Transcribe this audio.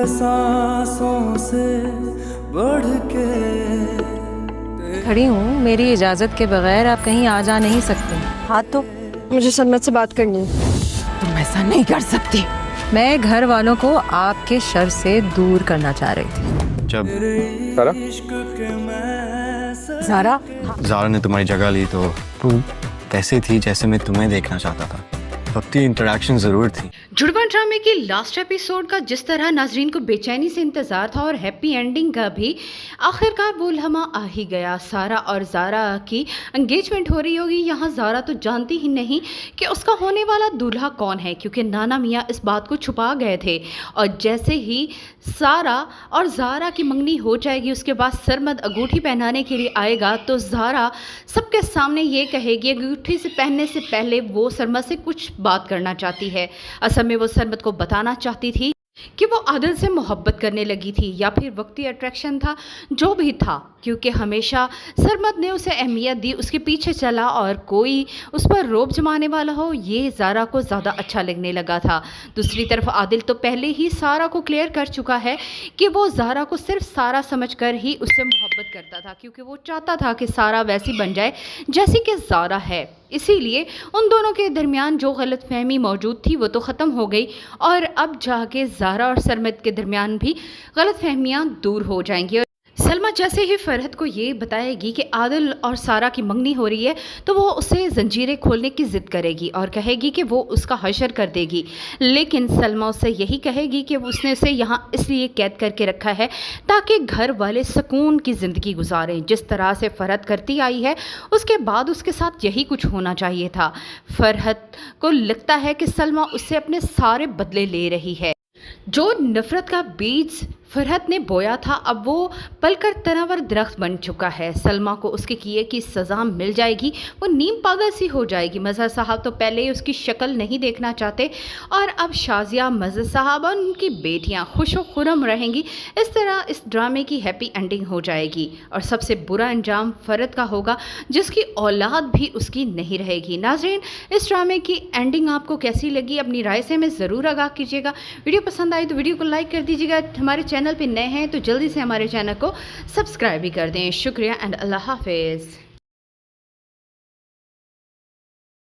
सांसों से बढ़ के खड़ी हूँ, मेरी इजाजत के बगैर आप कहीं आ जा नहीं सकते। हाँ तो मुझे सन्मत से बात करनी है। तुम ऐसा नहीं कर सकती। मैं घर वालों को आपके शर से दूर करना चाह रही थी। जब ज़ारा, ज़ारा ने तुम्हारी जगह ली तो तुम वैसे थी जैसे मैं तुम्हें देखना चाहता था। वक्ती इंटरेक्शन ज़रूर थी। जुड़वा ड्रामे के लास्ट एपिसोड का जिस तरह नाजरीन को बेचैनी से इंतजार था और हैप्पी एंडिंग का भी आखिरकार वो लम्हा आ ही गया। सारा और ज़ारा की एंगेजमेंट हो रही होगी। यहाँ ज़ारा तो जानती ही नहीं कि उसका होने वाला दूल्हा कौन है, क्योंकि नाना मियाँ इस बात को छुपा गए थे। और जैसे ही सारा और ज़ारा की मंगनी हो जाएगी, उसके बाद सरमद अंगूठी पहनाने के लिए आएगा तो ज़ारा सबके सामने ये कहेगी अंगूठी से पहनने से पहले वो सरमद से कुछ बात करना चाहती है। असल में वो सरमद को बताना चाहती थी कि वो आदिल से मोहब्बत करने लगी थी, या फिर वक्ती अट्रैक्शन था, जो भी था, क्योंकि हमेशा सरमद ने उसे अहमियत दी, उसके पीछे चला और कोई उस पर रोब जमाने वाला हो ये ज़ारा को ज़्यादा अच्छा लगने लगा था। दूसरी तरफ आदिल तो पहले ही सारा को क्लियर कर चुका है कि वो ज़ारा को सिर्फ सारा समझकर ही उससे मोहब्बत करता था, क्योंकि वो चाहता था कि सारा वैसी बन जाए जैसी कि ज़ारा है। इसीलिए उन दोनों के दरमियान जो गलतफहमी मौजूद थी वो तो ख़त्म हो गई और अब जाके ज़ारा और सरमद के दरमियान भी गलतफहमियां दूर हो जाएंगी। सलमा जैसे ही फरहत को ये बताएगी कि आदिल और सारा की मंगनी हो रही है तो वो उसे जंजीरें खोलने की ज़िद करेगी और कहेगी कि वो उसका हशर कर देगी। लेकिन सलमा उससे यही कहेगी कि उसने उसे यहाँ इसलिए कैद करके रखा है ताकि घर वाले सुकून की ज़िंदगी गुजारें। जिस तरह से फरहत करती आई है उसके बाद उसके साथ यही कुछ होना चाहिए था। फरहत को लगता है कि सलमा उससे अपने सारे बदले ले रही है। जो नफरत का बीज फरहत ने बोया था अब वो पलकर तनावर दरख्त बन चुका है। सलमा को उसके किए की सज़ा मिल जाएगी, वो नीम पागल सी हो जाएगी। मज़हर साहब तो पहले ही उसकी शक्ल नहीं देखना चाहते और अब शाजिया, मज़हर साहब और उनकी बेटियां खुश व खुरम रहेंगी। इस तरह इस ड्रामे की हैप्पी एंडिंग हो जाएगी और सबसे बुरा अंजाम फरहत का होगा जिसकी औलाद भी उसकी नहीं रहेगी। नाज़रीन, इस ड्रामे की एंडिंग आपको कैसी लगी अपनी राय से हमें ज़रूर आगाह कीजिएगा। वीडियो पसंद आई तो वीडियो को लाइक कर दीजिएगा। हमारे चैनल पे नए हैं तो जल्दी से हमारे चैनल को सब्सक्राइब भी कर दें। शुक्रिया एंड अल्लाह हाफिज़।